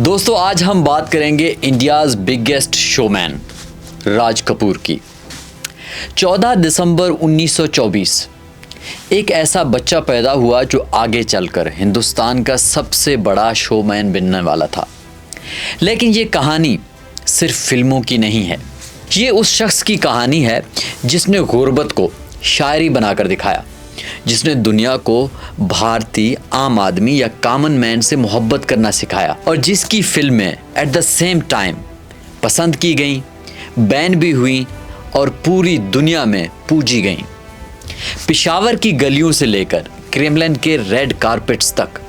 दोस्तों आज हम बात करेंगे India's biggest showman Raj Kapoor की। 14 दिसंबर 1924 एक ऐसा बच्चा पैदा हुआ जो आगे चलकर हिंदुस्तान का सबसे बड़ा शोमैन बनने वाला था। लेकिन ये कहानी सिर्फ फिल्मों की नहीं है, ये उस शख्स की कहानी है जिसने गुर्बत को शायरी बनाकर दिखाया, जिसने दुनिया को भारतीय आम आदमी या कॉमन मैन से मोहब्बत करना सिखाया और जिसकी फिल्में एट द सेम टाइम पसंद की गईं, बैन भी हुई और पूरी दुनिया में पूजी गईं। पेशावर की गलियों से लेकर क्रेमलिन के रेड कारपेट्स तक,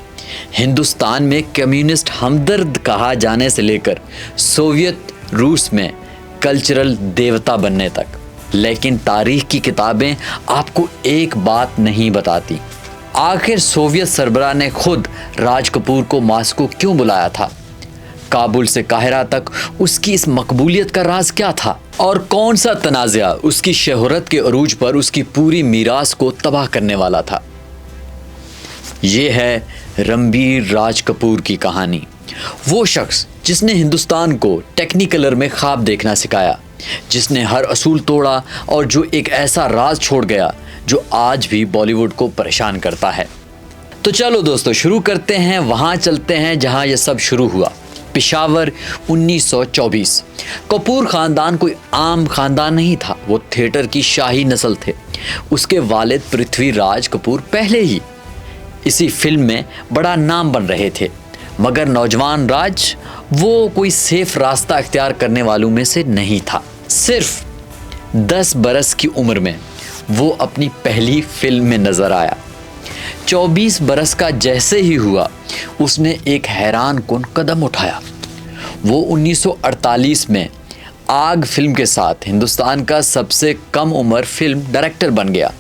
हिंदुस्तान में कम्युनिस्ट हमदर्द कहा जाने से लेकर सोवियत रूस में कल्चरल देवता बनने तक। लेकिन तारीख की किताबें आपको एक बात नहीं बताती, आखिर सोवियत सरबराह ने खुद राज कपूर को मॉस्को क्यों बुलाया था? काबुल से काहिरा तक उसकी इस मकबूलियत का राज क्या था? और कौन सा तनाज़ा उसकी शोहरत के अरूज पर उसकी पूरी मीरास को तबाह करने वाला था? ये है रणबीर राज कपूर की कहानी। वो शख्स जिसने हिंदुस्तान को टेक्निकलर में ख्वाब देखना सिखाया, जिसने हर असूल तोड़ा और जो एक ऐसा राज छोड़ गया जो आज भी बॉलीवुड को परेशान करता है। तो चलो दोस्तों शुरू करते हैं, वहाँ चलते हैं जहाँ यह सब शुरू हुआ। पेशावर 1924। कपूर ख़ानदान कोई आम ख़ानदान नहीं था, वो थिएटर की शाही नस्ल थे। उसके वालिद पृथ्वीराज कपूर पहले ही इसी फिल्म में बड़ा नाम बन रहे थे, मगर नौजवान राज वो कोई सेफ रास्ता अख्तियार करने वालों में से नहीं था। सिर्फ 10 बरस की उम्र में वो अपनी पहली फिल्म में नजर आया। 24 बरस का जैसे ही हुआ उसने एक हैरान कुन कदम उठाया। वो 1948 में आग फिल्म के साथ हिंदुस्तान का सबसे कम उम्र फिल्म डायरेक्टर बन गया।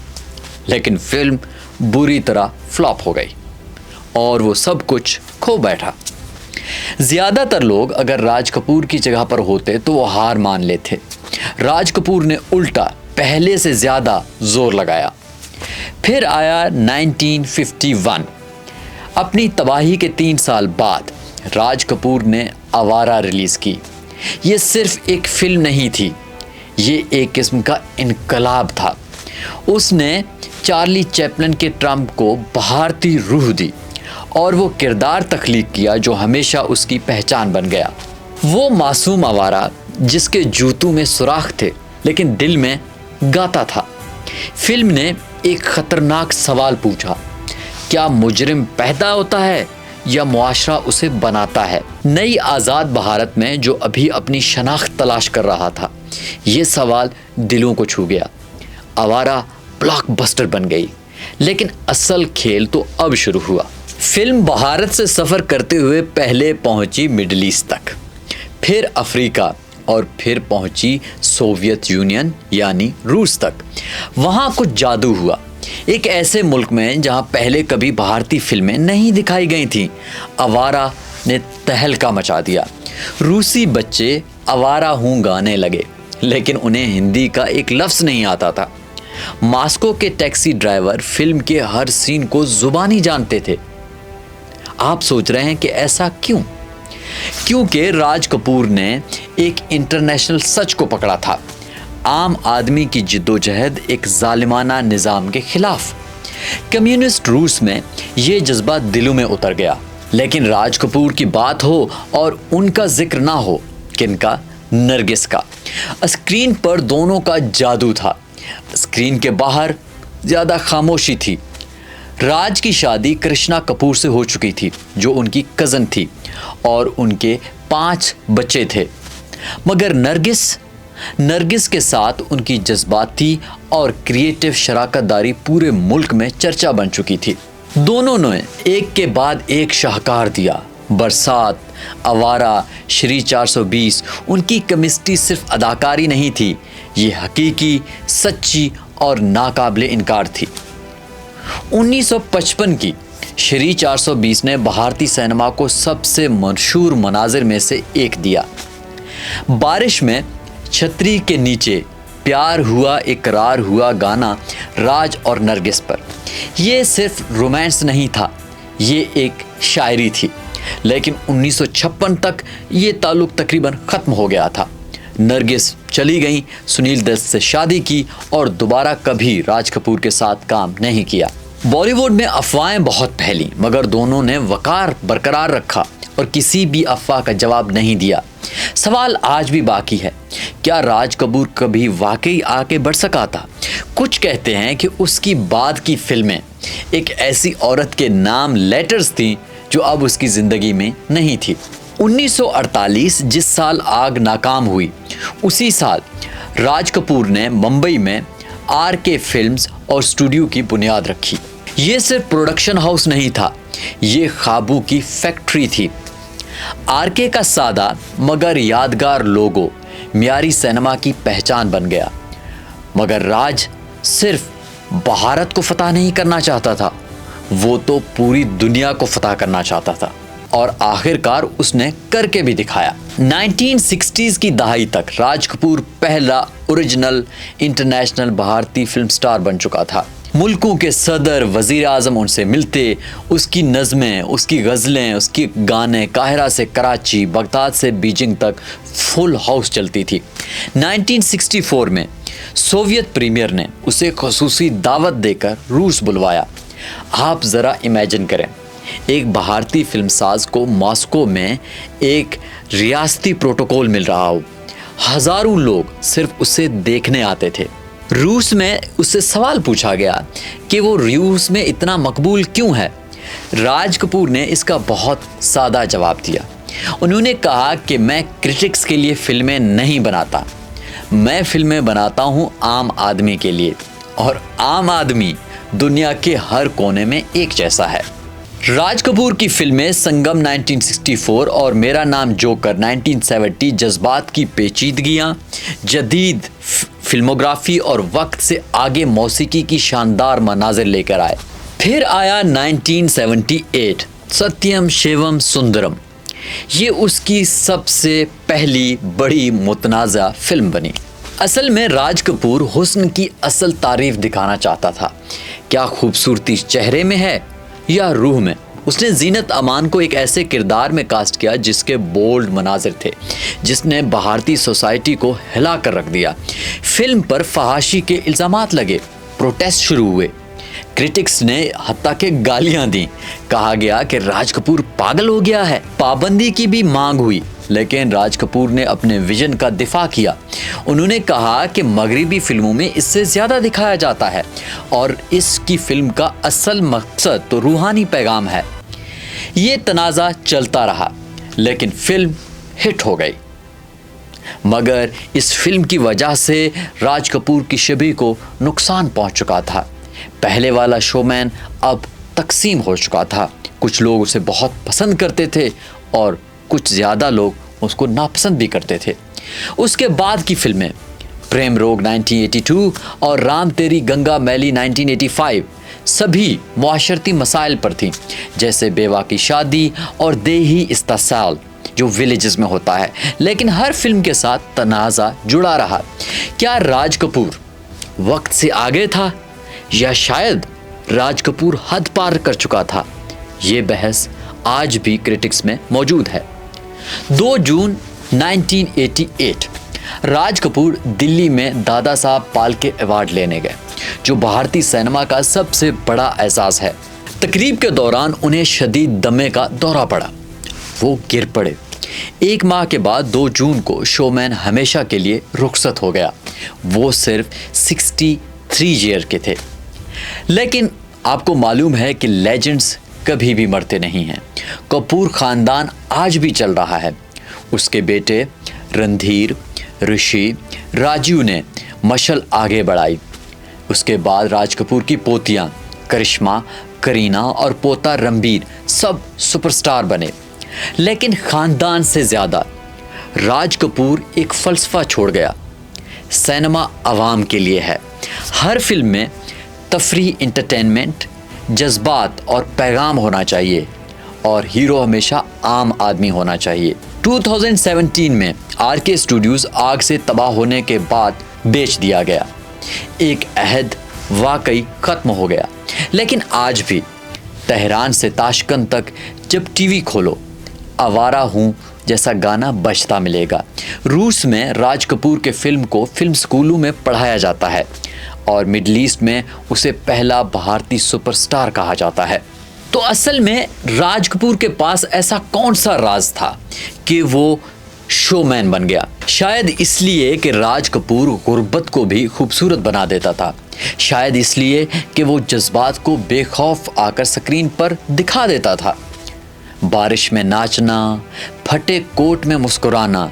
लेकिन फिल्म बुरी तरह फ्लॉप हो गई और वो सब कुछ खो बैठा। ज़्यादातर लोग अगर राज कपूर की जगह पर होते तो वो हार मान लेते। राज कपूर ने उल्टा पहले से ज़्यादा जोर लगाया। फिर आया 1951। अपनी तबाही के 3 साल बाद राज कपूर ने आवारा रिलीज़ की। ये सिर्फ एक फिल्म नहीं थी, ये एक किस्म का इनकलाब था। उसने चार्ली चैपलिन के ट्रम्प को भारतीय रूह दी और वो किरदार तख्लीक किया जो हमेशा उसकी पहचान बन गया। वो मासूम आवारा जिसके जूतों में सुराख थे लेकिन दिल में गाता था। फिल्म ने एक ख़तरनाक सवाल पूछा, क्या मुजरिम पैदा होता है या मुआशरा उसे बनाता है? नई आज़ाद भारत में जो अभी अपनी शनाख्त तलाश कर रहा था, ये सवाल दिलों को छू गया। आवारा ब्लॉकबस्टर बन गई, लेकिन असल खेल तो अब शुरू हुआ। फिल्म भारत से सफ़र करते हुए पहले पहुंची मिडिल ईस्ट तक, फिर अफ्रीका और फिर पहुंची सोवियत यूनियन यानी रूस तक। वहां कुछ जादू हुआ। एक ऐसे मुल्क में जहां पहले कभी भारतीय फिल्में नहीं दिखाई गई थीं, आवारा ने तहलका मचा दिया। रूसी बच्चे आवारा हूँ गाने लगे, लेकिन उन्हें हिंदी का एक लफ्ज़ नहीं आता था। मॉस्को के टैक्सी ड्राइवर फिल्म के हर सीन को जुबानी जानते थे। आप सोच रहे हैं कि ऐसा क्यों? क्योंकि राज कपूर ने एक इंटरनेशनल सच को पकड़ा था। आम आदमी की जिद्दोजहद एक जालिमाना निज़ाम के खिलाफ। कम्युनिस्ट रूस में ये जज्बा दिलों में उतर गया। लेकिन राज कपूर की बात हो और उनका जिक्र ना हो, किनका? नरगिस का। स्क्रीन पर दोनों का जादू था, स्क्रीन के बाहर ज़्यादा खामोशी थी। राज की शादी कृष्णा कपूर से हो चुकी थी जो उनकी कज़न थी और उनके 5 बच्चे थे, मगर नरगिस के साथ उनकी जज्बाती और क्रिएटिव शराकतदारी पूरे मुल्क में चर्चा बन चुकी थी। दोनों ने एक के बाद एक शाहकार दिया। बरसात, आवारा, श्री 420, उनकी केमिस्ट्री सिर्फ अदाकारी नहीं थी, ये हकीकी, सच्ची और नाकाबिले इनकार थी। 1955 की श्री 420 ने भारतीय सिनेमा को सबसे मशहूर मनाजिर में से एक दिया। बारिश में छतरी के नीचे प्यार हुआ इकरार हुआ गाना राज और नरगिस पर। ये सिर्फ रोमांस नहीं था, ये एक शायरी थी। लेकिन 1956 तक ये ताल्लुक तकरीबन खत्म हो गया था। नरगिस चली गई, सुनील दत्त से शादी की और दोबारा कभी राज कपूर के साथ काम नहीं किया। बॉलीवुड में अफवाहें बहुत फैली, मगर दोनों ने वकार बरकरार रखा और किसी भी अफवाह का जवाब नहीं दिया। सवाल आज भी बाकी है, क्या राज कपूर कभी वाकई आगे बढ़ सका था? कुछ कहते हैं कि उसकी बाद की फिल्में एक ऐसी औरत के नाम लेटर्स थी जो अब उसकी जिंदगी में नहीं थी। 1948 जिस साल आग नाकाम हुई, उसी साल राज कपूर ने मुंबई में RK फिल्म्स और स्टूडियो की बुनियाद रखी। ये सिर्फ प्रोडक्शन हाउस नहीं था, ये ख्वाबों की फैक्ट्री थी। RK का सादा मगर यादगार लोगो म्यारी सिनेमा की पहचान बन गया। मगर राज सिर्फ भारत को फतह नहीं करना चाहता था, वो तो पूरी दुनिया को फतह करना चाहता था और आखिरकार उसने करके भी दिखाया। 1960s की दहाई तक राज कपूर पहला ओरिजिनल इंटरनेशनल भारतीय फिल्म स्टार बन चुका था। मुल्कों के सदर, वजीर आजम उनसे मिलते, उसकी नज़में, उसकी गज़लें, उसके गाने काहिरा से कराची, बगदाद से बीजिंग तक फुल हाउस चलती थी। 1964 में सोवियत प्रीमियर ने उसे ख़ुसूसी दावत देकर रूस बुलवाया। आप ज़रा इमेजिन करें, एक भारतीय फिल्मसाज को मॉस्को में एक रियासती प्रोटोकॉल मिल रहा हो, हज़ारों लोग सिर्फ उसे देखने आते थे। रूस में उससे सवाल पूछा गया कि वो रूस में इतना मकबूल क्यों है। राज कपूर ने इसका बहुत सादा जवाब दिया। उन्होंने कहा कि मैं क्रिटिक्स के लिए फिल्में नहीं बनाता, मैं फिल्में बनाता हूँ आम आदमी के लिए, और आम आदमी दुनिया के हर कोने में एक जैसा है। राज कपूर की फिल्में संगम 1964 और मेरा नाम जोकर 1970 जज्बात की पेचीदगियाँ, जदीद फिल्मोग्राफी और वक्त से आगे मौसीकी की शानदार मनाजिर लेकर आए। फिर आया 1978 सत्यम शिवम सुंदरम। ये उसकी सबसे पहली बड़ी मुतनाज़ा फिल्म बनी। असल में राज कपूर हुस्न की असल तारीफ दिखाना चाहता था। क्या खूबसूरती चेहरे में है या रूह में? उसने जीनत अमान को एक ऐसे किरदार में कास्ट किया जिसके बोल्ड मनाजिर थे, जिसने भारतीय सोसाइटी को हिला कर रख दिया। फिल्म पर फहाशी के इल्ज़ामात लगे, प्रोटेस्ट शुरू हुए, क्रिटिक्स ने हत्ता के गालियां दी, कहा गया कि राज कपूर पागल हो गया है। पाबंदी की भी मांग हुई, लेकिन राज कपूर ने अपने विजन का दिफा किया। उन्होंने कहा कि मगरिबी फिल्मों में इससे ज़्यादा दिखाया जाता है और इसकी फिल्म का असल मकसद तो रूहानी पैगाम है। ये तनाज़ा चलता रहा, लेकिन फिल्म हिट हो गई। मगर इस फिल्म की वजह से राज कपूर की छवि को नुकसान पहुंच चुका था। पहले वाला शोमैन अब तकसीम हो चुका था। कुछ लोग उसे बहुत पसंद करते थे और कुछ ज़्यादा लोग उसको नापसंद भी करते थे। उसके बाद की फिल्में प्रेम रोग 1982 और राम तेरी गंगा मैली 1985 सभी मुआशरती मसाइल पर थीं, जैसे बेवा की शादी और देही इस्तासाल जो विलेजेस में होता है। लेकिन हर फिल्म के साथ तनाज़ा जुड़ा रहा। क्या राज कपूर वक्त से आगे था या शायद राज कपूर हद पार कर चुका था? ये बहस आज भी क्रिटिक्स में मौजूद है। 2 जून 1988 राज कपूर दिल्ली में दादा साहब फाल्के अवार्ड लेने गए, जो भारतीय सिनेमा का सबसे बड़ा एजाज़ है। तकरीब के दौरान उन्हें शदीद दमे का दौरा पड़ा, वो गिर पड़े। 1 माह के बाद 2 जून को शोमैन हमेशा के लिए रुखसत हो गया। वो सिर्फ 63 ईयर के थे। लेकिन आपको मालूम है कि लेजेंड्स कभी भी मरते नहीं हैं। कपूर ख़ानदान आज भी चल रहा है। उसके बेटे रणधीर, ऋषि, राजीव ने मशल आगे बढ़ाई। उसके बाद राज कपूर की पोतियां करिश्मा, करीना और पोता रणबीर सब सुपरस्टार बने। लेकिन ख़ानदान से ज़्यादा राज कपूर एक फ़लसफ़ा छोड़ गया। सिनेमा आवाम के लिए है। हर फिल्म में तफरीह, इंटरटेनमेंट, जज्बात और पैगाम होना चाहिए और हीरो हमेशा आम आदमी होना चाहिए। 2017 में RK स्टूडियोज़ आग से तबाह होने के बाद बेच दिया गया। एक अहद वाकई ख़त्म हो गया। लेकिन आज भी तेहरान से ताशकंद तक जब टीवी खोलो आवारा हूँ जैसा गाना बजता मिलेगा। रूस में राज कपूर के फिल्म को फिल्म स्कूलों में पढ़ाया जाता है और मिडल ईस्ट में उसे पहला भारतीय सुपरस्टार कहा जाता है। तो असल में राज कपूर के पास ऐसा कौन सा राज था कि वो शोमैन बन गया? शायद इसलिए कि राज कपूर गुर्बत को भी खूबसूरत बना देता था। शायद इसलिए कि वो जज्बात को बेखौफ आकर स्क्रीन पर दिखा देता था। बारिश में नाचना, फटे कोट में मुस्कुराना,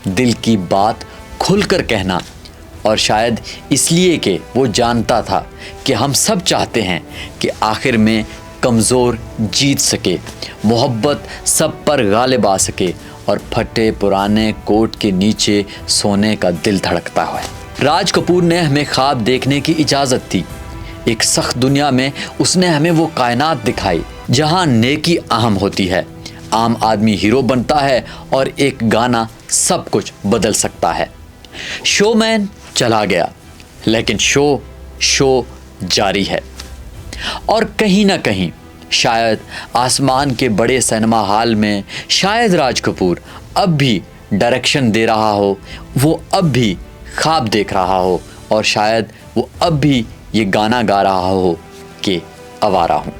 दिल की बात खुलकर कहना। और शायद इसलिए कि वो जानता था कि हम सब चाहते हैं कि आखिर में कमज़ोर जीत सके, मोहब्बत सब पर गालिब आ सके और फटे पुराने कोट के नीचे सोने का दिल धड़कता है। राज कपूर ने हमें ख्वाब देखने की इजाज़त दी। एक सख्त दुनिया में उसने हमें वो कायनात दिखाई जहां नेकी अहम होती है, आम आदमी हीरो बनता है और एक गाना सब कुछ बदल सकता है। शोमैन चला गया, लेकिन शो जारी है। और कहीं ना कहीं शायद आसमान के बड़े सिनेमा हॉल में शायद राज कपूर अब भी डायरेक्शन दे रहा हो, वो अब भी ख्वाब देख रहा हो और शायद वो अब भी ये गाना गा रहा हो कि आवारा हूँ।